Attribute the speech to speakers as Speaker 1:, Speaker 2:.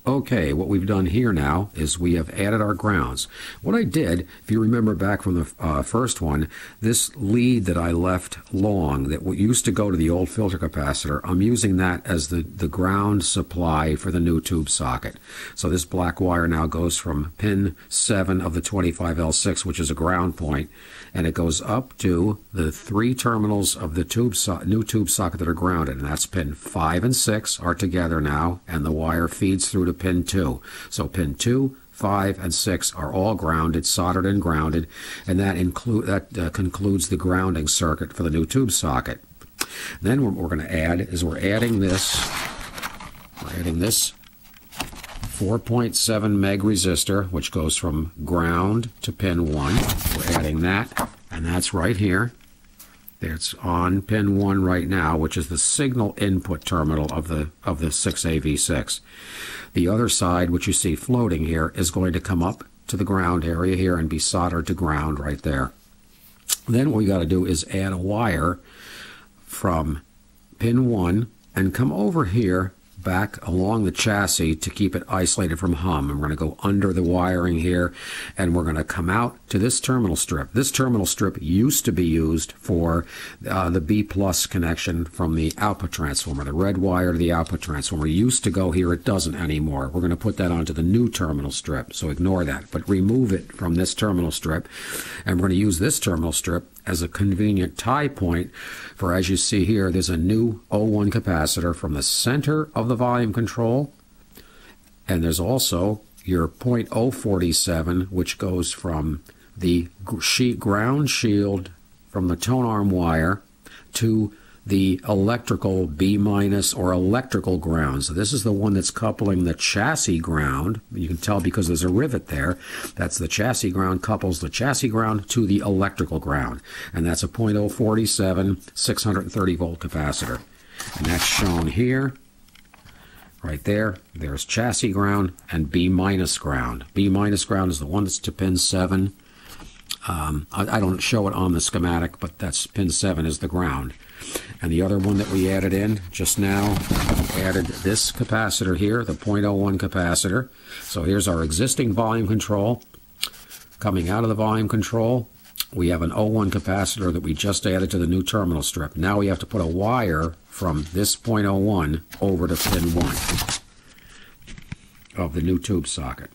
Speaker 1: Okay, what we've done here now is we have added our grounds. What I did, if you remember back from the first one, this lead that I left long that used to go to the old filter capacitor, I'm using that as the ground supply for the new tube socket. So this black wire now goes from pin 7 of the 25L6, which is a ground point, and it goes up to the 3 terminals of the new tube socket that are grounded, and that's pin 5 and 6 are together now, and the wire feeds through to pin 2. So pin 2, 5, and 6 are all grounded, soldered and grounded, and that concludes the grounding circuit for the new tube socket. Then what we're going to add is we're adding this 4.7 meg resistor, which goes from ground to pin 1. We're adding that, and that's right here. It's on pin 1 right now, which is the signal input terminal of the 6AV6. The other side, which you see floating here, is going to come up to the ground area here and be soldered to ground right there. Then what we got to do is add a wire from pin 1 and come over here back along the chassis to keep it isolated from hum. And we're going to go under the wiring here, and we're going to come out to this terminal strip. This terminal strip used to be used for the B plus connection from the output transformer. The red wire to the output transformer used to go here. It doesn't anymore. We're going to put that onto the new terminal strip, so ignore that. But remove it from this terminal strip, and we're going to use this terminal strip as a convenient tie point for, as you see here, there's a new O1 capacitor from the center of the volume control, and there's also your .047, which goes from the ground shield from the tone arm wire to the electrical B minus or electrical ground. So this is the one that's coupling the chassis ground. You can tell because there's a rivet there. That's the chassis ground, couples the chassis ground to the electrical ground. And that's a .047 630 volt capacitor. And that's shown here. Right there, there's chassis ground and B minus ground. B minus ground is the one that's to pin 7. I don't show it on the schematic, but that's pin 7 is the ground. And the other one that we added in just now, added this capacitor here, the .01 capacitor. So here's our existing volume control. Coming out of the volume control, we have an O1 capacitor that we just added to the new terminal strip. Now we have to put a wire from this .01 over to pin 1 of the new tube socket.